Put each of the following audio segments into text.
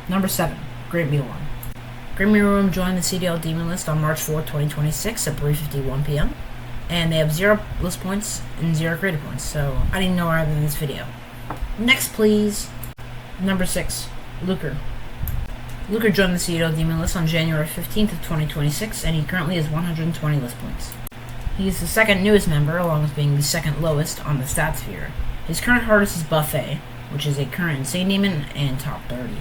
Number 7. Great Mealworm. Great Mealworm joined the CDL Demon list on March 4, 2026 at 3:51 p.m. And they have 0 list points and 0 creator points, so I didn't know rather than this video. Next, please. Number 6. Luker. Luker joined the CDL Demon list on January 15th of 2026, and he currently has 120 list points. He is the second newest member, along with being the second lowest on the stat sphere. His current hardest is Buffet, which is a current Insane Demon, and top 30.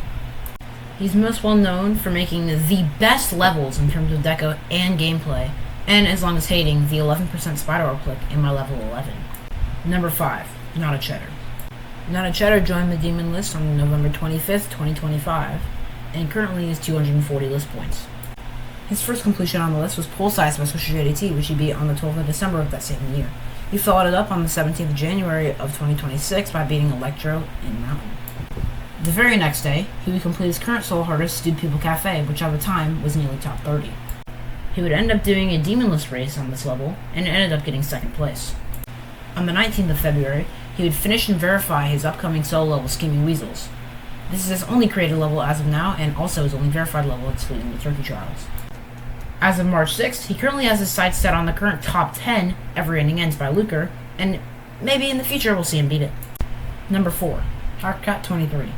He's most well known for making the best levels in terms of deco and gameplay, and as long as hating the 11% spider orb click in my level 11. Number 5. Not a Cheddar. Not a Cheddar joined the Demon list on November 25th, 2025, and currently has 240 list points. His first completion on the list was Pole Size by SquishyJDT, which he beat on the 12th of December of that same year. He followed it up on the 17th of January of 2026 by beating Electro in Mountain. The very next day, he would complete his current solo hardest, Stupid People Cafe, which at the time was nearly top 30. He would end up doing a Demon list race on this level, and ended up getting 2nd place. On the 19th of February, he would finish and verify his upcoming solo level, Scheming Weasels. This is his only created level as of now, and also his only verified level excluding the Turkey Trials. As of March 6th, he currently has his sights set on the current top 10, Every Ending Ends by Luker, and maybe in the future we'll see him beat it. Number 4. Hackcat23.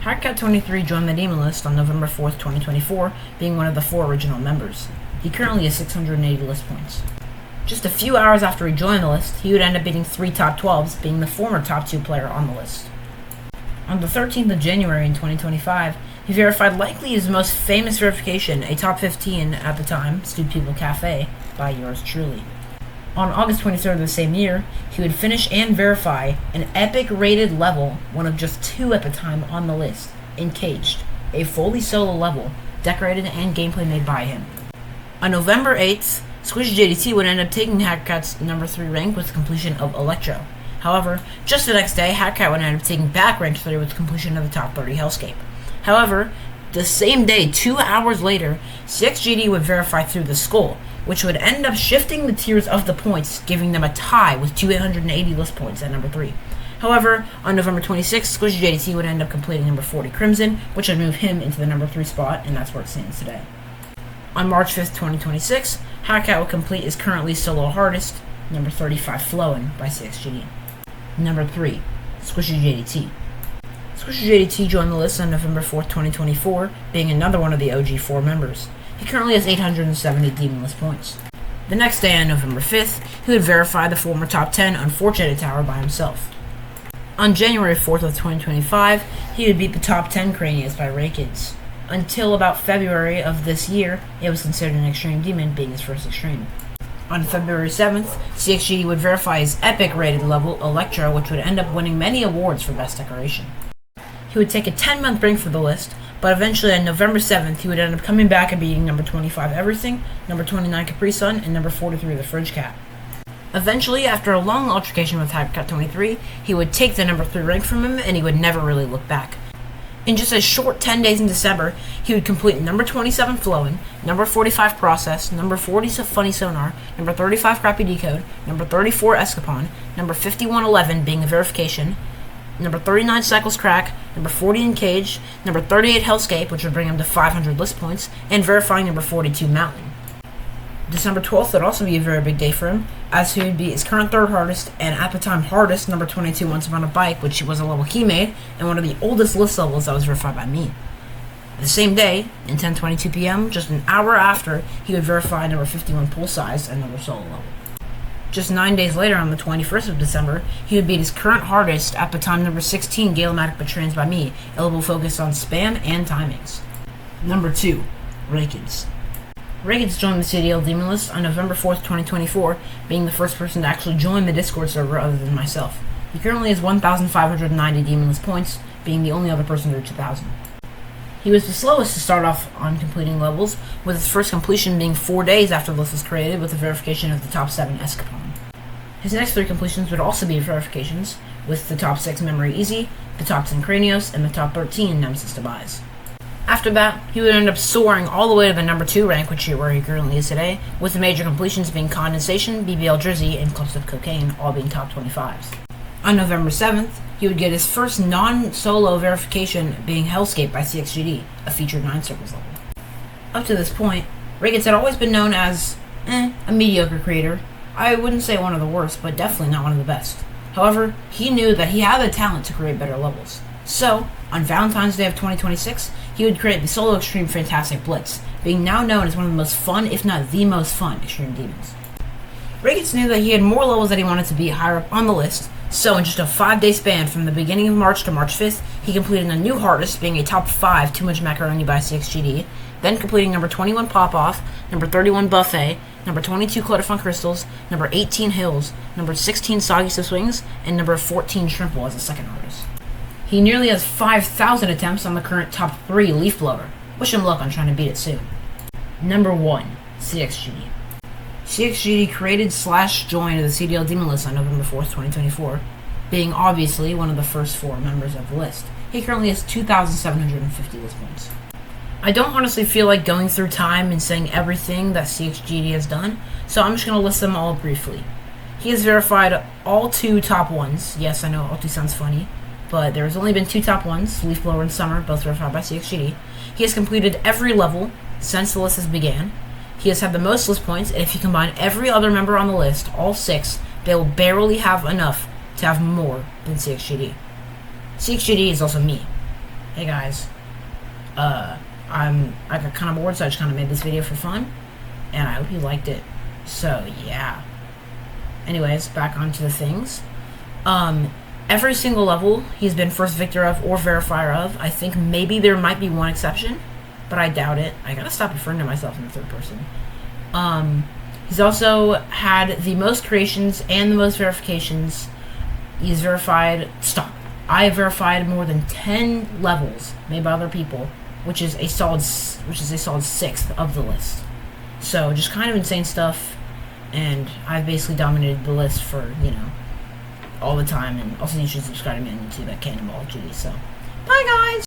Hackcat23 joined the Demon list on November 4th, 2024, being one of the 4 original members. He currently has 680 list points. Just a few hours after he joined the list, he would end up beating 3 top 12s, being the former top 2 player on the list. On the 13th of January in 2025, he verified likely his most famous verification, a top 15 at the time, Stupid People Cafe, by yours truly. On August 23rd of the same year, he would finish and verify an epic rated level, one of just 2 at the time on the list, Encaged, a fully solo level, decorated and gameplay made by him. On November 8th, SquishyJDT would end up taking Hackcat's number 3 rank with the completion of Electro. However, just the next day, Hackcat would end up taking back rank 3 with the completion of the top 30 Hellscape. However, the same day, 2 hours later, CXGD would verify through the Skull, which would end up shifting the tiers of the points, giving them a tie with 280 list points at number 3. However, on November 26th, SquishyJDT would end up completing number 40 Crimson, which would move him into the number 3 spot, and that's where it stands today. On March 5th, 2026, Hackcat will complete his currently solo hardest, number 35 Flowin' by CXGD. Number 3. SquishyJDT. SquishyJDT joined the list on November 4th, 2024, being another one of the OG 4 members. He currently has 870 Demon list points. The next day, on November 5th, he would verify the former top 10 Unfortunate Tower by himself. On January 4th of 2025, he would beat the top 10 Cranius by Raykids. Until about February of this year, it was considered an Extreme Demon, being his first Extreme. On February 7th, CXG would verify his epic rated level, Electro, which would end up winning many awards for Best Decoration. He would take a 10-month break for the list, but eventually on November 7th, he would end up coming back and beating number 25 Everything, number 29 Capri Sun, and number 43 The Fridge Cat. Eventually, after a long altercation with Hackcat23, he would take the number 3 rank from him, and he would never really look back. In just a short 10 days in December, he would complete number 27 Flowing, number 45 Process, number 40 Funny Sonar, number 35 Crappy Decode, number 34 Escapon, number 5111 being a verification, number 39 Cycles Crack, number 40 Encaged, number 38 Hellscape, which would bring him to 500 list points, and verifying number 42 Mountain. December 12th would also be a very big day for him, as he would be his current 3rd hardest, and at the time hardest, number 22 Once Upon a Bike, which was a level he made, and one of the oldest list levels that was verified by me. The same day, in 10:22 p.m., just an hour after, he would verify number 51 Pole Size and number solo level. Just 9 days later, on the 21st of December, he would beat his current hardest, at the time number 16 Galamatic Betrayals by me, a level focused on spam and timings. Number 2. Raykids. Raykids joined the CDL Demon list on November 4th, 2024, being the first person to actually join the Discord server other than myself. He currently has 1,590 Demon list points, being the only other person to reach 1,000. He was the slowest to start off on completing levels, with his first completion being 4 days after the list was created with the verification of the top 7 Escapon. His next 3 completions would also be verifications, with the top 6 Memory Easy, the top 10 Cranios, and the top 13 Nemesis Demise. After that, he would end up soaring all the way to the number 2 rank, where he currently is today, with the major completions being Condensation, BBL Jersey, and Clubs of Cocaine, all being top 25s. On November 7th, he would get his first non-solo verification being Hellscape by CXGD, a featured 9 circles level. Up to this point, Ricketts had always been known as, a mediocre creator. I wouldn't say one of the worst, but definitely not one of the best. However, he knew that he had the talent to create better levels. So, on Valentine's Day of 2026, he would create the Solo Extreme Fantastic Blitz, being now known as one of the most fun, if not the most fun, Extreme Demons. Ricketts knew that he had more levels that he wanted to be higher up on the list, so in just a 5-day span from the beginning of March to March 5th, he completed a new hardest, being a top 5 Too Much Macaroni by CXGD, then completing number 21 Pop-Off, number 31 Buffet, number 22 Clutterfunk Crystals, number 18 Hills, number 16 Soggy Swings, and number 14 Shrimple as a second hardest. He nearly has 5,000 attempts on the current top 3 Leaf Blower. Wish him luck on trying to beat it soon. Number 1, CXGD. CXGD created / joined the CDL Demon list on November 4th, 2024, being obviously one of the first 4 members of the list. He currently has 2,750 list points. I don't honestly feel like going through time and saying everything that CXGD has done, so I'm just going to list them all briefly. He has verified all 2 top 1s. Yes, I know all 2 sounds funny, but there's only been 2 top 1s, Leaf Blower and Summer, both verified by CXGD. He has completed every level since the list has began. He has had the most list points, and if you combine every other member on the list, all 6, they will barely have enough to have more than CXGD. CXGD is also me. Hey guys, I got kind of bored, so I just kind of made this video for fun, and I hope you liked it. So yeah. Anyways, back onto the things. Every single level he's been first victor of or verifier of. I think maybe there might be one exception, but I doubt it. I gotta stop referring to myself in the third person. He's also had the most creations and the most verifications. He's verified. I have verified more than 10 levels made by other people, which is a solid 6th of the list. So just kind of insane stuff, and I've basically dominated the list for all the time. And also, you should subscribe to me on YouTube at Cannonball Judy. So, bye guys.